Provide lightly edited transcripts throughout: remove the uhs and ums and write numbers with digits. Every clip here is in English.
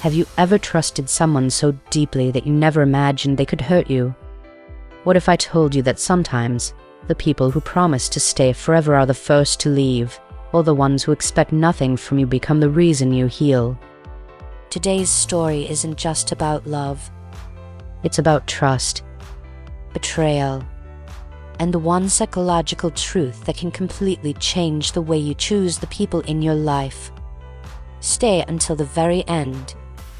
Have you ever trusted someone so deeply that you never imagined they could hurt you? What if I told you that sometimes the people who promise to stay forever are the first to leave, while the ones who expect nothing from you become the reason you heal? Today's story isn't just about love. It's about trust, betrayal, and the one psychological truth that can completely change the way you choose the people in your life. Stay until the very end,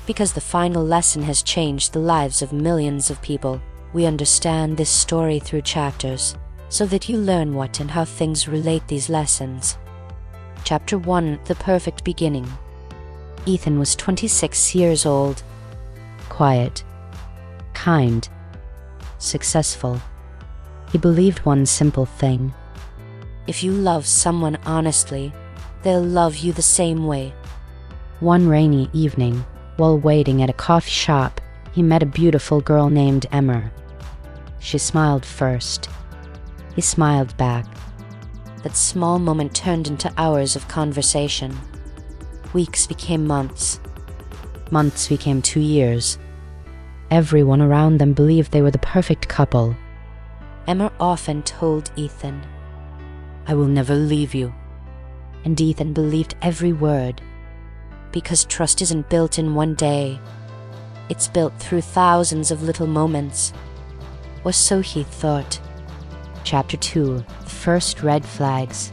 because the final lesson has changed the lives of millions of people. We understand this story through chapters, so that you learn what and how things relate these lessons. Chapter 1: The Perfect Beginning. Ethan was 26 years old. quiet, kind, successful. He believed one simple thing: If you love someone honestly, they'll love you the same way. One rainy evening, while waiting at a coffee shop, he met a beautiful girl named Emma. She smiled first. He smiled back. That small moment turned into hours of conversation. Weeks became months. Months became 2 years. Everyone around them believed they were the perfect couple. Emma often told Ethan, "I will never leave you." and Ethan believed every word. Because trust isn't built in one day. It's built through thousands of little moments. Or so he thought. Chapter 2: The First Red Flags.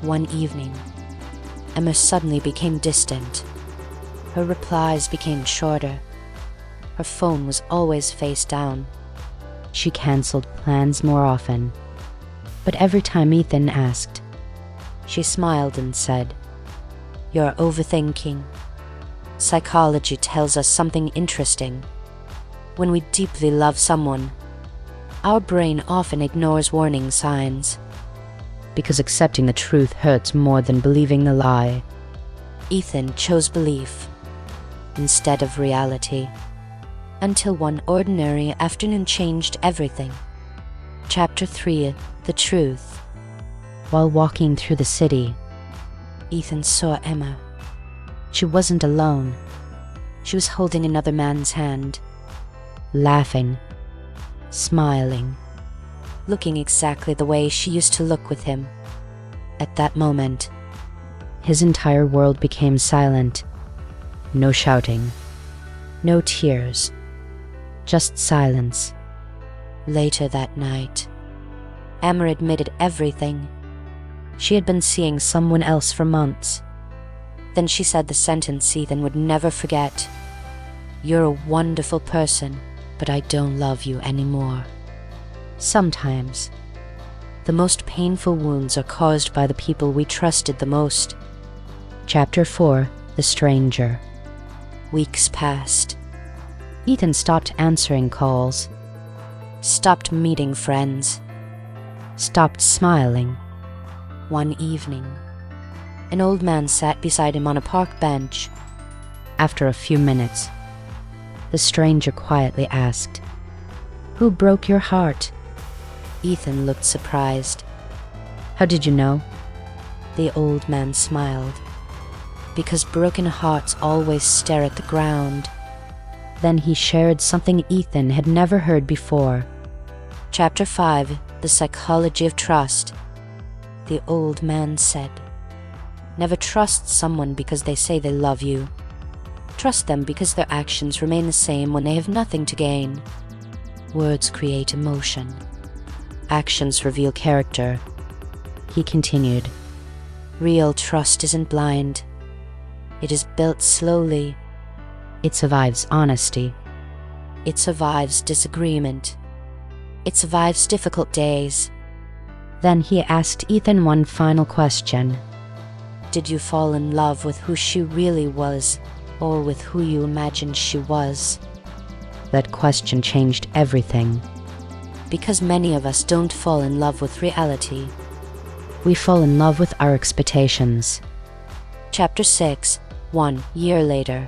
One evening, Emma suddenly became distant. Her replies became shorter. Her phone was always face down. She cancelled plans more often. But every time Ethan asked, she smiled and said, "You're overthinking. Psychology tells us something interesting. When we deeply love someone, our brain often ignores warning signs. Because accepting the truth hurts more than believing the lie." Ethan chose belief instead of reality, until one ordinary afternoon changed everything. Chapter 3: The Truth. While walking through the city, Ethan saw Emma. she wasn't alone. She was holding another man's hand, Laughing, smiling, looking exactly the way she used to look with him. At that moment, his entire world became silent. No shouting, no tears, just silence. Later that night, Emma admitted everything. She had been seeing someone else for months. Then she said the sentence Ethan would never forget. "You're a wonderful person, but I don't love you anymore." Sometimes, the most painful wounds are caused by the people we trusted the most. Chapter 4: The Stranger. Weeks passed. Ethan stopped answering calls, Stopped meeting friends. stopped smiling. One evening, an old man sat beside him on a park bench. After a few minutes, the stranger quietly asked, "Who broke your heart?" Ethan looked surprised. "How did you know?" The old man smiled. Because broken hearts always stare at the ground. Then he shared something Ethan had never heard before. Chapter 5: The Psychology of Trust. The old man said, "Never trust someone because they say they love you. Trust them because their actions remain the same when they have nothing to gain. Words create emotion. Actions reveal character." He continued, Real trust isn't blind. It is built slowly. "It survives honesty. It survives disagreement. It survives difficult days." Then he asked Ethan one final question. Did you fall in love with who she really was, or with who you imagined she was? That question changed everything. Because many of us don't fall in love with reality. We fall in love with our expectations. Chapter 6: 1 year later.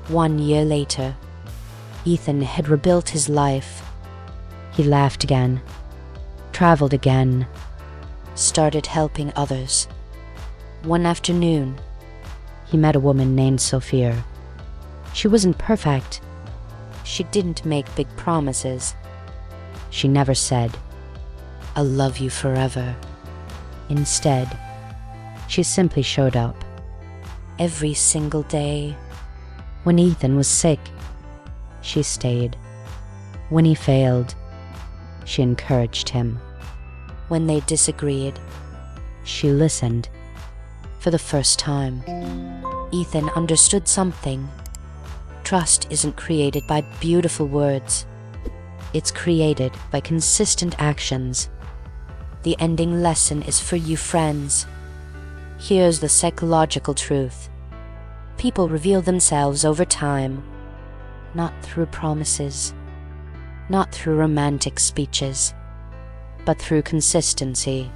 1 year later, Ethan had rebuilt his life. He laughed again, traveled again, started helping others. One afternoon, he met a woman named Sophia. She wasn't perfect. She didn't make big promises. She never said, "I'll love you forever." instead, she simply showed up. Every single day. When Ethan was sick, she stayed. When he failed, she encouraged him. When they disagreed, She listened. for the first time, Ethan understood something. Trust isn't created by beautiful words. It's created by consistent actions. The ending lesson is for you friends. Here's the psychological truth. People reveal themselves over time, not through promises, not through romantic speeches, but through consistency,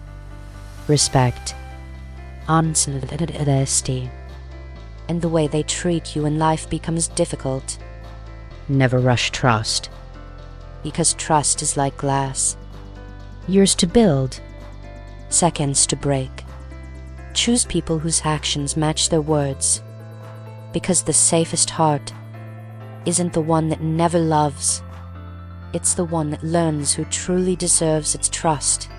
Respect, honesty, and the way they treat you when life becomes difficult, never rush trust. because trust is like glass, Years to build. seconds to break. Choose people whose actions match their words, because the safest heart isn't the one that never loves. It's the one that learns who truly deserves its trust.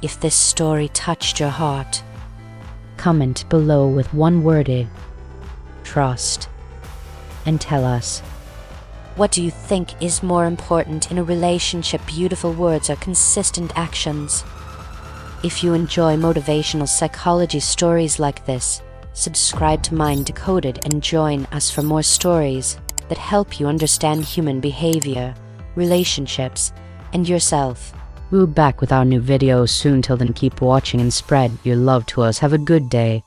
If this story touched your heart, Comment below with one word, trust, and tell us, what do you think is more important in a relationship, beautiful words or consistent actions? If you enjoy motivational psychology stories like this, subscribe to mine Decoded and join us for more stories that help you understand human behavior, relationships, and yourself. We'll be back with our new videos soon. Till then, keep watching and spread your love to us. Have a good day.